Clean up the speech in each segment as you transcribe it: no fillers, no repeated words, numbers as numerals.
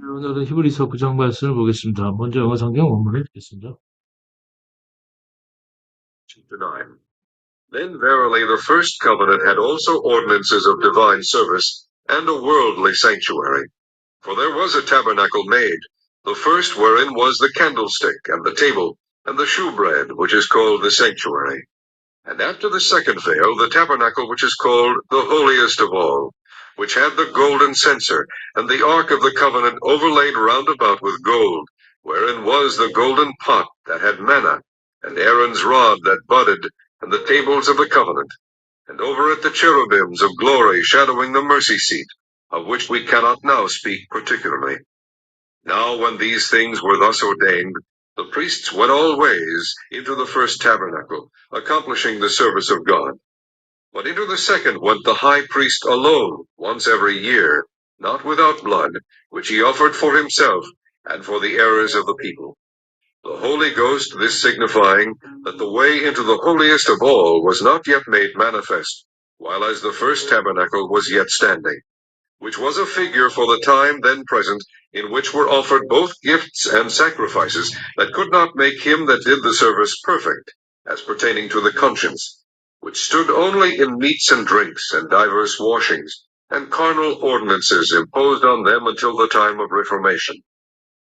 오늘은 히브리서 9장 말씀을 보겠습니다. 먼저 영어 성경 원문을 읽겠습니다. Chapter 9. Then verily the first covenant had also ordinances of divine service, and a worldly sanctuary. For there was a tabernacle made, the first wherein was the candlestick, and the table, and the shewbread, which is called the sanctuary. And after the second veil, the tabernacle which is called the holiest of all, which had the golden censer, and the ark of the covenant overlaid round about with gold, wherein was the golden pot that had manna, and Aaron's rod that budded, and the tables of the covenant, and over it the cherubims of glory shadowing the mercy seat, of which we cannot now speak particularly. Now when these things were thus ordained, the priests went all ways into the first tabernacle, accomplishing the service of God. But into the second went the high priest alone, once every year, not without blood, which he offered for himself, and for the errors of the people. The Holy Ghost this signifying, that the way into the holiest of all was not yet made manifest, while as the first tabernacle was yet standing, which was a figure for the time then present, in which were offered both gifts and sacrifices, that could not make him that did the service perfect, as pertaining to the conscience, which stood only in meats and drinks, and divers washings, and carnal ordinances imposed on them until the time of Reformation.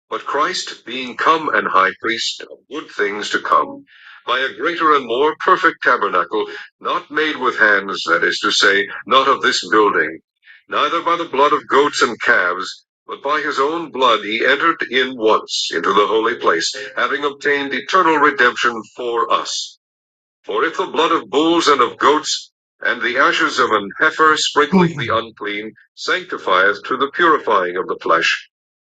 But Christ, being come an high priest of good things to come, by a greater and more perfect tabernacle, not made with hands, that is to say, not of this building, neither by the blood of goats and calves, but by his own blood he entered in once into the holy place, having obtained eternal redemption for us. For if the blood of bulls and of goats, and the ashes of an heifer sprinkling the unclean, sanctifieth to the purifying of the flesh,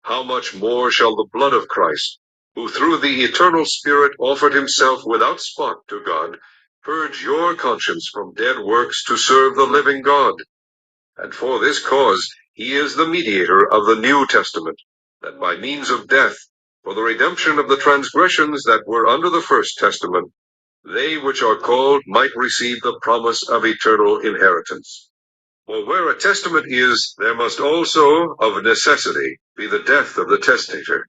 how much more shall the blood of Christ, who through the eternal Spirit offered himself without spot to God, purge your conscience from dead works to serve the living God? And for this cause he is the mediator of the New Testament, that by means of death, for the redemption of the transgressions that were under the first testament, they which are called might receive the promise of eternal inheritance. For where a testament is, there must also, of necessity, be the death of the testator.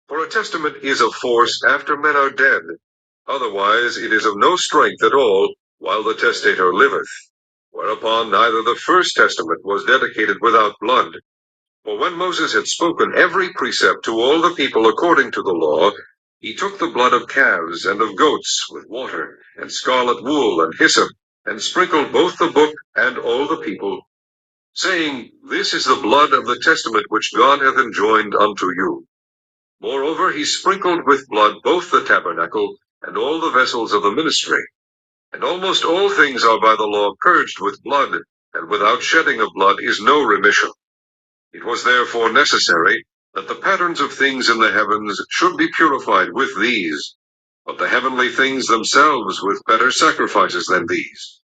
For a testament is of force after men are dead, otherwise it is of no strength at all while the testator liveth. Whereupon neither the first testament was dedicated without blood. For when Moses had spoken every precept to all the people according to the law, he took the blood of calves and of goats with water, and scarlet wool, and hyssop, and sprinkled both the book and all the people, saying, This is the blood of the testament which God hath enjoined unto you. Moreover, he sprinkled with blood both the tabernacle and all the vessels of the ministry. And almost all things are by the law purged with blood, and without shedding of blood is no remission. It was therefore necessary that the patterns of things in the heavens should be purified with these, but the heavenly things themselves with better sacrifices than these.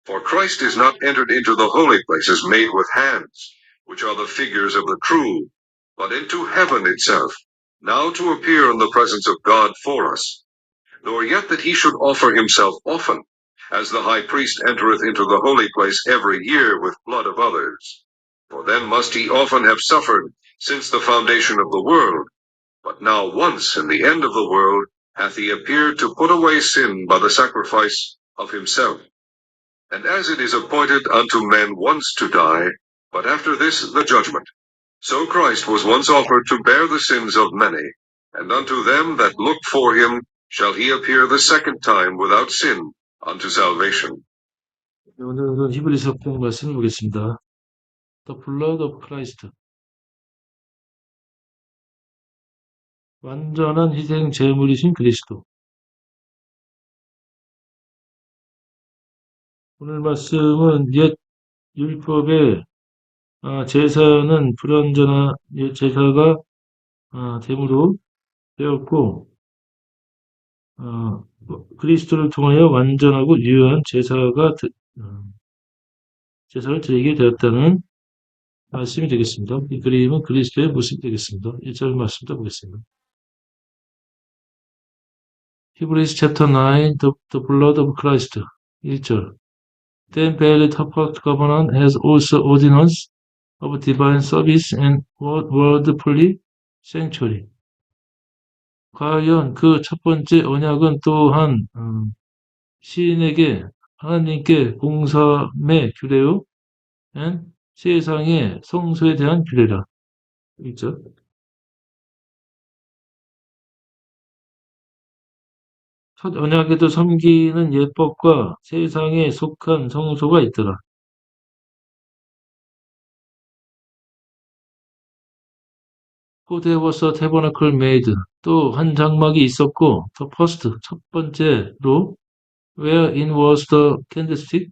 For Christ is not entered into the holy places made with hands, which are the figures of the true, but into heaven itself, now to appear in the presence of God for us, nor yet that he should offer himself often, as the high priest entereth into the holy place every year with blood of others. For then must he often have suffered since the foundation of the world. But now once in the end of the world hath he appeared to put away sin by the sacrifice of himself. And as it is appointed unto men once to die, but after this the judgment, so Christ was once offered to bear the sins of many, and unto them that look for him shall he appear the second time without sin unto salvation. 오늘은 히브리서 9장 말씀을 보겠습니다. The blood of Christ. 완전한 희생 제물이신 그리스도. 오늘 말씀은 옛 율법의 제사는 불완전한 제사가 됨으로 되었고 그리스도를 통하여 완전하고 유효한 제사를 드리게 되었다는 말씀이 되겠습니다. 이 그림은 그리스도의 모습이 되겠습니다. 1절 말씀도 보겠습니다. Hebrews chapter 9, the blood of Christ. 1절. Then Baal Tophet covenant has also ordinance of divine service and worldly sanctuary. 과연 그 첫 번째 언약은 또한 시인에게 하나님께 봉사의 규례요, and 세상의 성소에 대한 규례라. 있죠. 첫 언약에도 섬기는 예법과 세상에 속한 성소가 있더라. For there was a tabernacle made. 또 한 장막이 있었고, the first, 첫 번째로, wherein was the candlestick,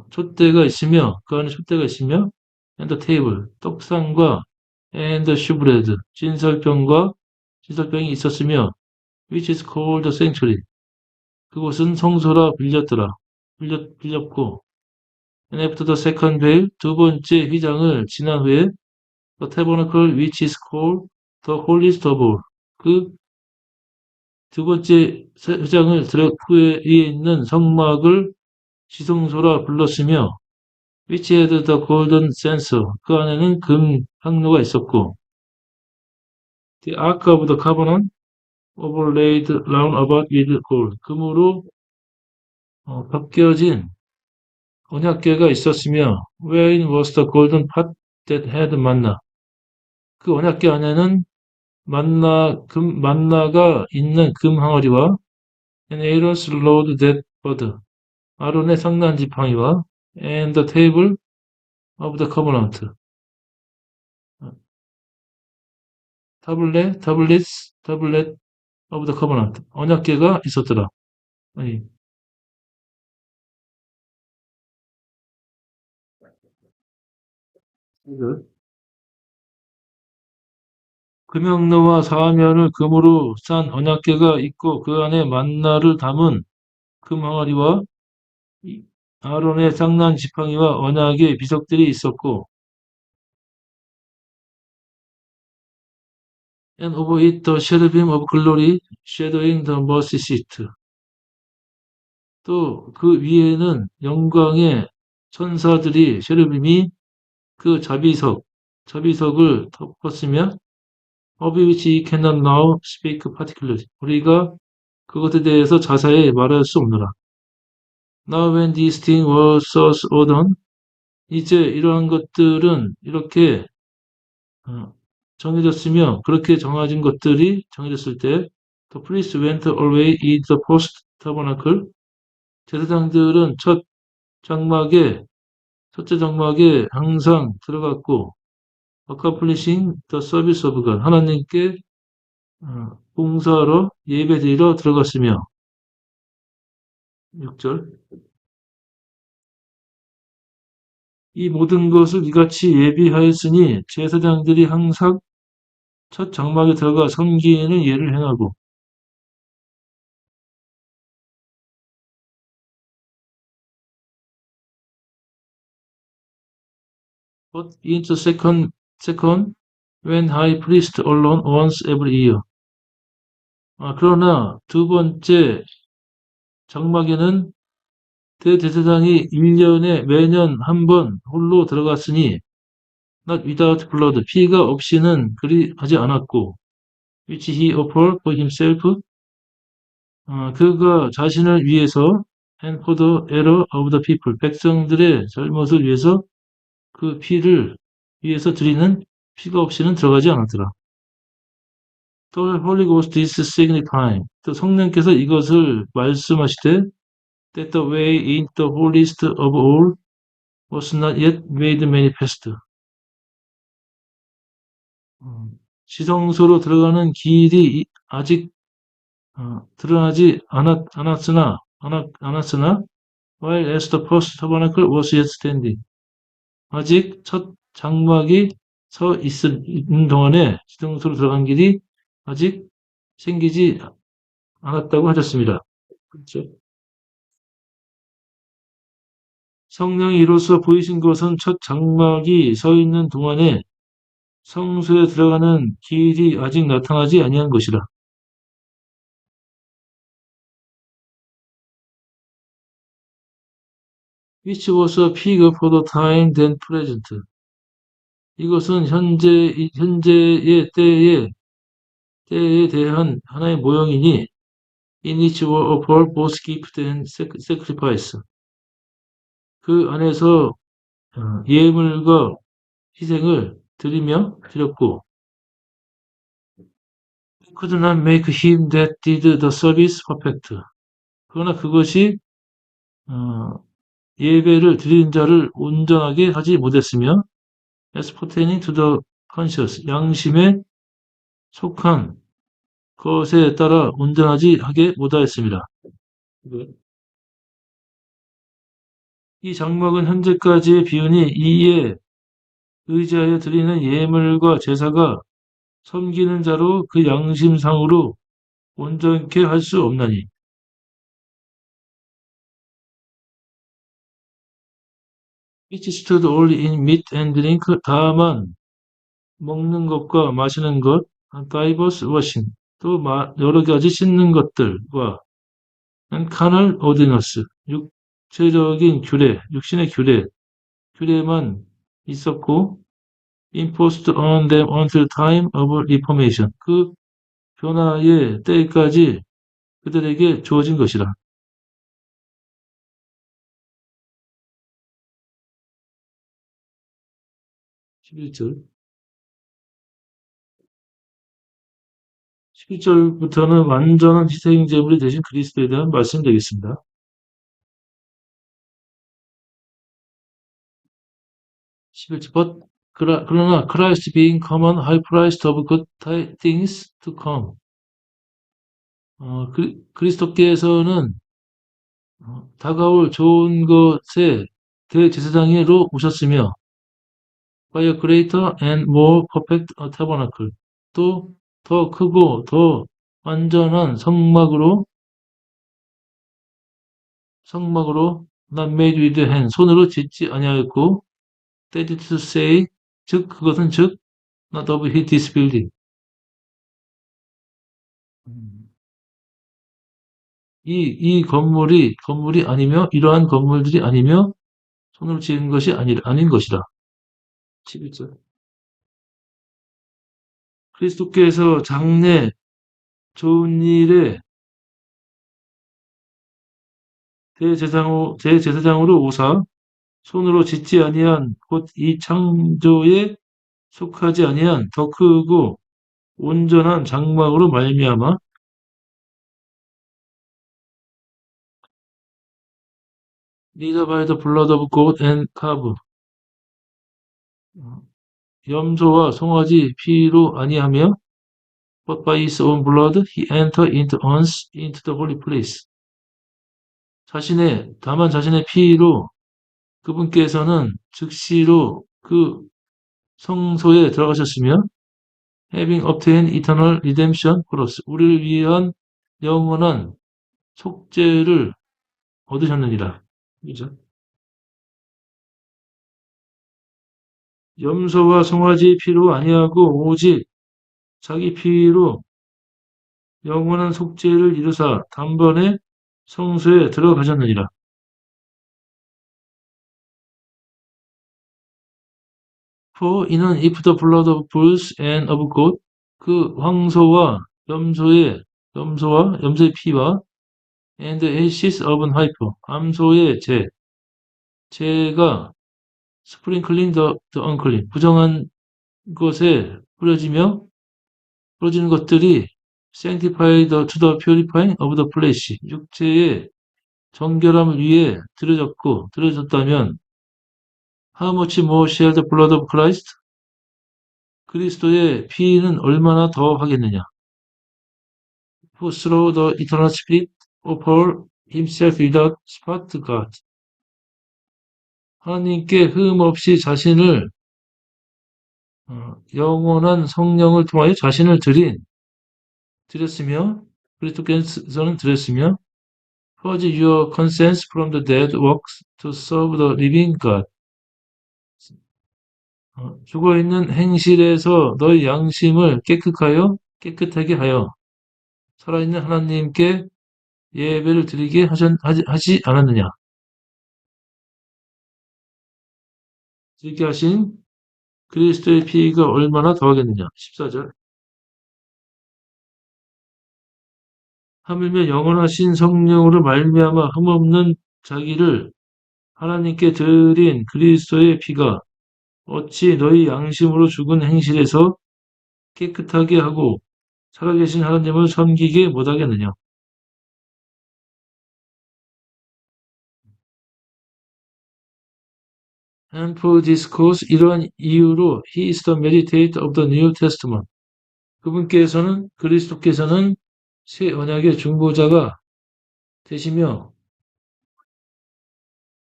촛대가 있으며, 그 안에 촛대가 있으며, and the table, 떡상과, and the shewbread, 진설병이 있었으며, which is called the sanctuary. 그곳은 성소라 빌렸고, and after the second veil, 두 번째 휘장을 지난 후에, the tabernacle which is called the holiest of all. 그 두 번째 휘장을 들어 후에 위에 있는 성막을 지성소라 불렀으며, which had the golden censer. 그 안에는 금 항로가 있었고, the ark of the covenant overlaid round about with gold. 금으로 벗겨진 언약궤가 있었으며, wherein was the golden pot that had manna. 그 언약궤 안에는 만나가 있는 금 항아리와 and Aaron's rod that budded. 아론의 상난 지팡이와 and the table of the covenant. tablet of the covenant. 언약궤가 있었더라. 아니, 이거. 금영로와 사면을 금으로 싼 언약궤가 있고 그 안에 만나를 담은 금 항아리와 아론의 쌍난 지팡이와 언약의 비석들이 있었고 and over it the cherubim of glory shadowing the mercy seat. 또 그 위에는 영광의 천사들이 셰르빔이 그 자비석을 덮었으며 of which he cannot now speak particularly. 우리가 그것에 대해서 자세히 말할 수 없노라. Now when these things were thus ordained, 이제 이러한 것들은 이렇게 정해졌으며 그렇게 정해진 것들이 정해졌을 때 the priest went away in the post tabernacle. 제사장들은 첫째 장막에 항상 들어갔고 accomplishing the service of God. 하나님께 봉사하러 예배드리러 들어갔으며 6절 이 모든 것을 이같이 예비하였으니 제사장들이 항상 첫 장막에 들어가 섬기는 예를 행하고 but in the second when high priest alone once every year. 그러나 두 번째 장막에는 대제사장이 1년에 매년 한 번 홀로 들어갔으니 not without blood, 피가 없이는 그리하지 않았고 which he offered for himself, 그가 자신을 위해서 and for the error of the people, 백성들의 잘못을 위해서 그 피를 위해서 드리는 피가 없이는 들어가지 않았더라. 또 Holy Ghost is signifying, 또 성령께서 이것을 말씀하시되 that the way in the holiest of all was not yet made manifest. 지성소로 들어가는 길이 아직 드러나지 않았으나 while as the first tabernacle was yet standing. 아직 첫 장막이 서 있는 동안에 지성소로 들어간 길이 아직 생기지 않았다고 하셨습니다. 그렇죠? 성령이 이로써 보이신 것은 첫 장막이 서 있는 동안에 성소에 들어가는 길이 아직 나타나지 아니한 것이라. which was a figure for the time then present. 이것은 현재의 때에 대한 하나의 모형이니, in which were offered both gift and sacrifice. 그 안에서 예물과 희생을 드렸고, could not make him that did the service perfect. 그러나 그것이 어, 예배를 드리는 자를 온전하게 하지 못했으며, as pertaining to the conscious, 양심에 속한 것에 따라 온전하지 하게 못하였습니다. 이 장막은 현재까지의 비운이 이에 의지하여 드리는 예물과 제사가 섬기는 자로 그 양심상으로 온전케 할 수 없나니. Which stood only in meat and drink, 다만 먹는 것과 마시는 것, diverse washing, 또 여러 가지 씻는 것들과 carnal ordinance, 육체적인 규례, 육신의 규례만 있었고, imposed on them until time of reformation, 그 변화의 때까지 그들에게 주어진 것이라. 11절. 11절부터는 완전한 희생제물이 되신 그리스도에 대한 말씀 되겠습니다. 11절. 그러나 Christ being common high priest of good things to come. 그리스도께서는 다가올 좋은 것의 대제사장으로 오셨으며, by a greater and more perfect tabernacle, 또 더 크고 더 완전한 성막으로 not made with hand, 손으로 짓지 아니하였고, that is to say, 즉 그것은 not of this building. 이 건물이 아니며 이러한 건물들이 아니며 손으로 지은 것이 아닌 것이라. 11절. 그리스도께서 장래 좋은 일에 대제사장으로 오사 손으로 짓지 아니한 곧 이 창조에 속하지 아니한 더 크고 온전한 장막으로 말미암아 neither by the blood of goat and calf, 염소와 송아지 피로 아니하며 but by his own blood he entered into the holy place. 다만 자신의 피로 그분께서는 즉시로 그 성소에 들어가셨으며 having obtained eternal redemption for us, 우리를 위한 영원한 속죄를 얻으셨느니라. 그죠? 염소와 송아지 피로 아니하고 오직 자기 피로 영원한 속죄를 이루사 단번에 성소에 들어가셨느니라. For 이는 if the blood of bulls and of goat, 그 황소와 염소의 피와 and the ashes of an heifer, 암소의 제가 sprinkling the unclean, 부정한 것에 뿌려지는 것들이 sanctified to the purifying of the flesh, 육체의 정결함을 위해 드려졌다면 how much more shall the blood of Christ, 그리스도의 피는 얼마나 더 하겠느냐. Who through the eternal spirit offered himself without spot to God, 하나님께 흠 없이 자신을 영원한 성령을 통하여 자신을 드렸으며, 그리스도께서는 드렸으며, purge your conscience from the dead works to serve the living God. 죽어있는 행실에서 너희 양심을 깨끗하게 하여 살아있는 하나님께 예배를 드리게 하지 않았느냐. 이렇게 하신 그리스도의 피가 얼마나 더하겠느냐. 14절. 하물며 영원하신 성령으로 말미암아 흠없는 자기를 하나님께 드린 그리스도의 피가 어찌 너희 양심으로 죽은 행실에서 깨끗하게 하고 살아계신 하나님을 섬기게 못하겠느냐. And for this cause, 이러한 이유로 he is the mediator of the New Testament. 그리스도께서는 새 언약의 중보자가 되시며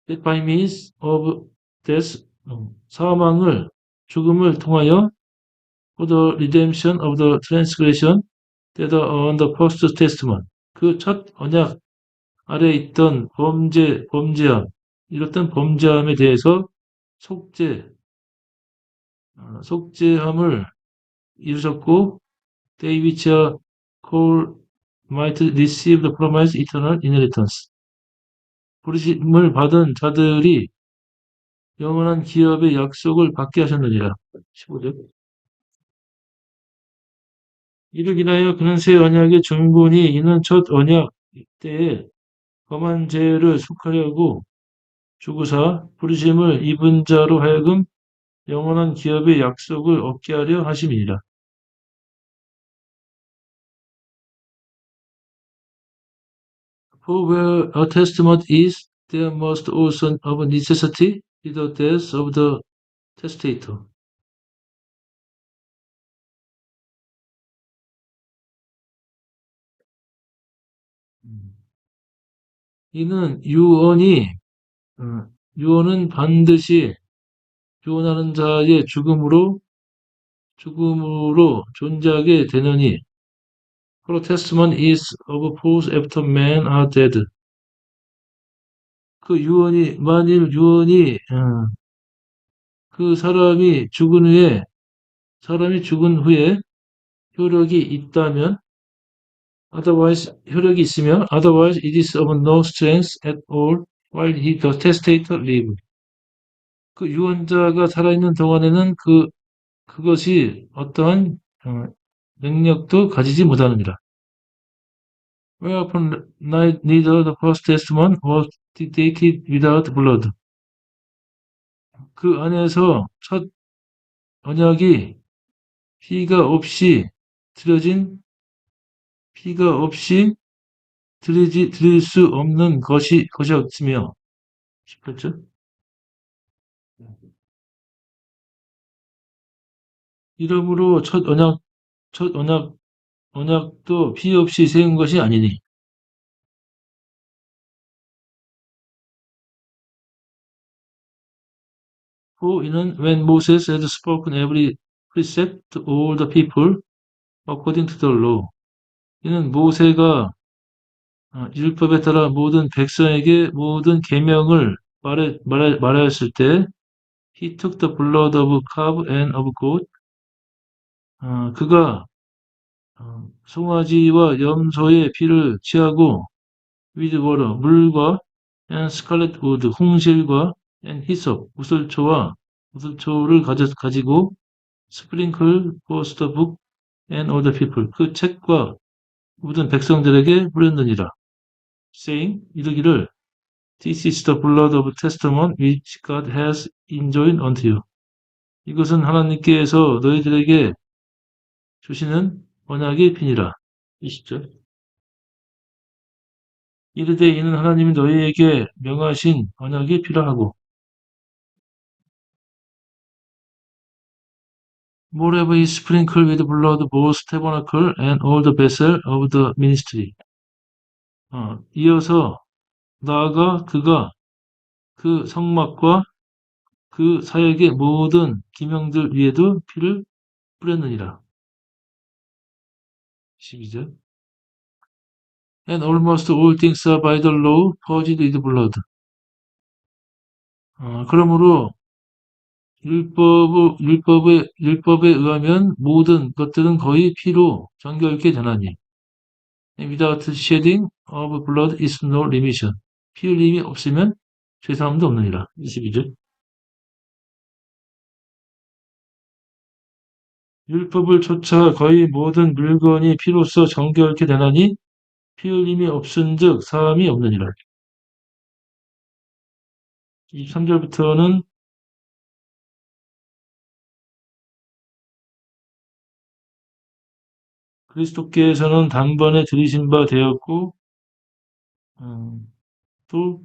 that by means of death, 죽음을 통하여 for the redemption of the transgression that are on the first testament. 그 첫 언약 아래 있던 이렇던 범죄함에 대해서 속죄함을 이루셨고, they which are called might receive the promised eternal inheritance. 부르심을 받은 자들이 영원한 기업의 약속을 받게 하셨느니라. 15절. 이를 인하여 그는 새 언약의 중보니 이는 첫 언약 때에 범한 죄를 속하려고 주구사 부르심을 입은 자로 하여금 영원한 기업의 약속을 얻게 하려 하심이니라. For where a testament is, there must also of necessity be the death of the testator. 이는 유언은 반드시 유언하는 자의 죽음으로 존재하게 되느니, for a testament is of force after men are dead. 만일 유언이 사람이 죽은 후에 효력이 있으면, otherwise it is of no strength at all while the testator live. 그 유언자가 살아있는 동안에는 그것이 어떠한 능력도 가지지 못하느니라. Whereupon neither the first testament was dated without blood. 그 안에서 첫 언약이 피가 없이 드릴 수 없는 것이었으며, 18절. 이러므로 언약도 피 없이 세운 것이 아니니. For 이는 when Moses had spoken every precept to all the people according to the law. 이는 모세가 율법에 따라 모든 백성에게 모든 계명을 말하였을 때 he took the blood of calf and of goat. 그가 송아지와 염소의 피를 취하고 with water 물과 and scarlet wood 홍실과 and hyssop 우슬초를 가지고 sprinkle both the book and all the people 그 책과 모든 백성들에게 뿌렸느니라. saying 이르기를 This is the blood of testament which God has enjoined unto you. 이것은 하나님께서 너희들에게 주시는 언약의 피니라. 20절. 이르되 이는 하나님이 너희에게 명하신 언약의 피라 하고 Moreover he sprinkled with blood both tabernacle and all the vessel of the ministry. 이어서 나아가 그가 그 성막과 그 사역의 모든 기명들 위에도 피를 뿌렸느니라. 12절. And almost all things are by the law purged with blood. 그러므로 율법에 의하면 모든 것들은 거의 피로 정결케 되나니. Without shedding of blood is no remission. 피 흘림이 없으면 죄사함도 없느니라. 22절. 율법을 쫓아 거의 모든 물건이 피로써 정결케 되나니 피 흘림이 없은즉 사함이 없느니라. 23절부터는 그리스도께서는 단번에 들이신 바 되었고 또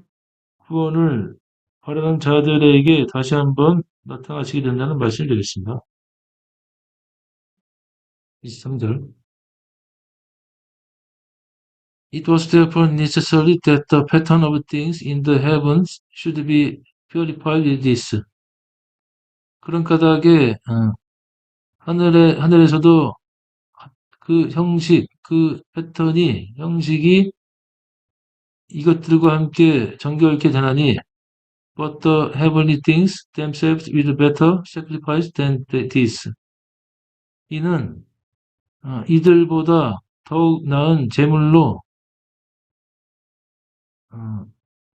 구원을 바라는 자들에게 다시 한번 나타나시게 된다는 말씀을 드리겠습니다. 23절 It was therefore necessary that the pattern of things in the heavens should be purified with this. 그런 까닭에 하늘에서도 그 형식, 그 패턴이, 형식이 이것들과 함께 정결케 되나니 but the heavenly things themselves with better sacrifice than this. 이는 이들보다 더욱 나은 제물로 어,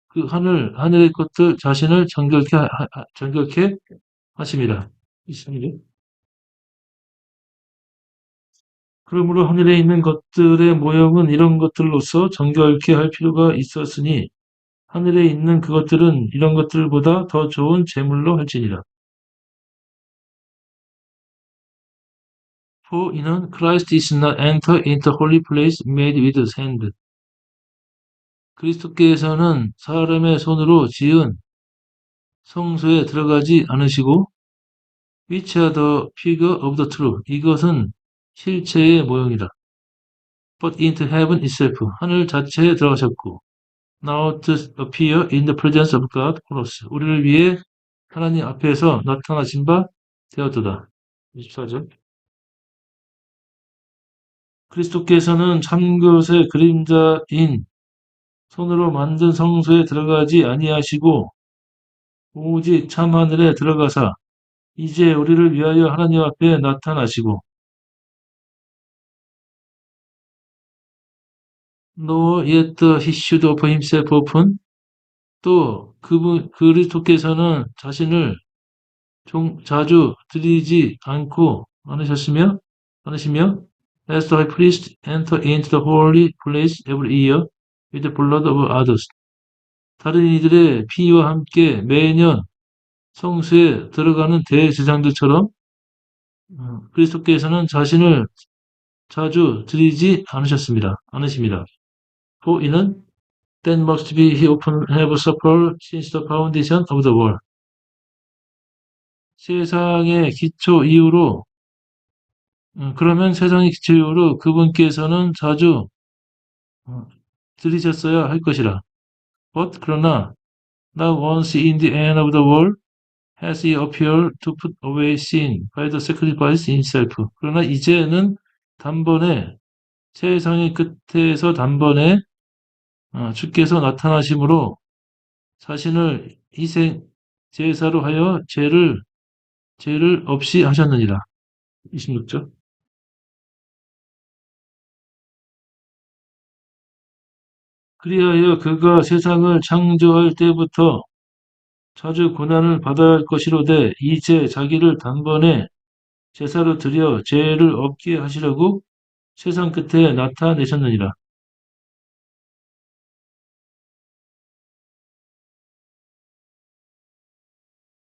그 하늘의 것들 자신을 정결케 하심이라. 있습니다. 그러므로 하늘에 있는 것들의 모형은 이런 것들로서 정결케 할 필요가 있었으니 하늘에 있는 그것들은 이런 것들보다 더 좋은 제물로 할지니라. For 이는 Christ is not enter into holy place made with hand. 그리스도께서는 사람의 손으로 지은 성소에 들어가지 않으시고 which are the figure of the truth. 이것은 실체의 모형이라. But into heaven itself. 하늘 자체에 들어가셨고 now to appear in the presence of God for us. 우리를 위해 하나님 앞에서 나타나신 바 되었도다. 24절 그리스도께서는 참것의 그림자인 손으로 만든 성소에 들어가지 아니하시고 오직 참하늘에 들어가사 이제 우리를 위하여 하나님 앞에 나타나시고 nor yet he should offer himself open 또 그리스도께서는 자신을 자주 드리지 않으시며 as the high priest enter into the holy place every year with the blood of others 다른 이들의 피와 함께 매년 성수에 들어가는 대제사장들처럼 그리스도께서는 자신을 자주 드리지 않으십니다. For 이는 then must be he often have suffered since the foundation of the world. 세상의 기초 이후로 그러면 세상의 기초 이후로 그분께서는 자주 들이셨어야 할 것이라. But 그러나 not once in the end of the world has he appeared to put away sin by the sacrifice himself. 그러나 이제는 단번에 세상의 끝에서 단번에 주께서 나타나심으로 자신을 희생 제사로 하여 죄를 없이 하셨느니라. 26절. 그리하여 그가 세상을 창조할 때부터 자주 고난을 받아야 할 것이로되 이제 자기를 단번에 제사로 드려 죄를 없게 하시려고 세상 끝에 나타내셨느니라.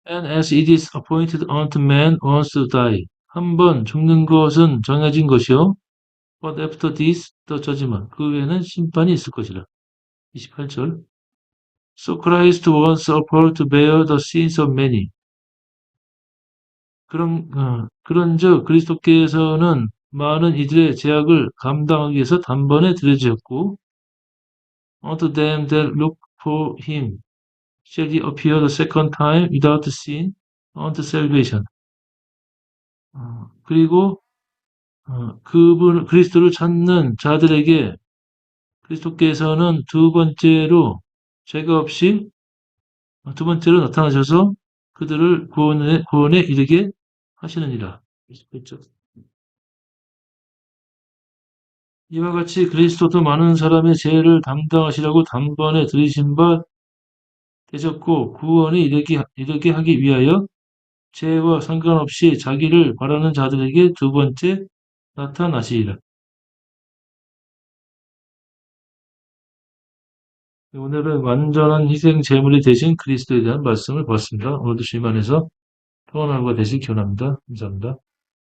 And as it is appointed unto man once to die. 한 번 죽는 것은 정해진 것이요. But after this, the judgment. 그 후에는 심판이 있을 것이라. 28절. So Christ once offered to bear the sins of many. 그런즉 그리스도께서는 많은 이들의 죄악을 감당하기 위해서 단번에 들여주셨고, unto them that look for him shall he appear the second time without sin unto salvation. 그리고 그리스도를 찾는 자들에게 그리스도께서는 두 번째로 죄가 없이 두 번째로 나타나셔서 그들을 구원에 이르게 하시느니라. 그렇죠? 이와 같이 그리스도도 많은 사람의 죄를 담당하시려고 단번에 들이신 바 되셨고 구원에 이르게 하기 위하여 죄와 상관없이 자기를 바라는 자들에게 두 번째 나타나시리라. 오늘은 완전한 희생 제물이 되신 그리스도에 대한 말씀을 보았습니다. 오늘도 주님 안에서 평안한 하루가 되시길 기원합니다. 감사합니다.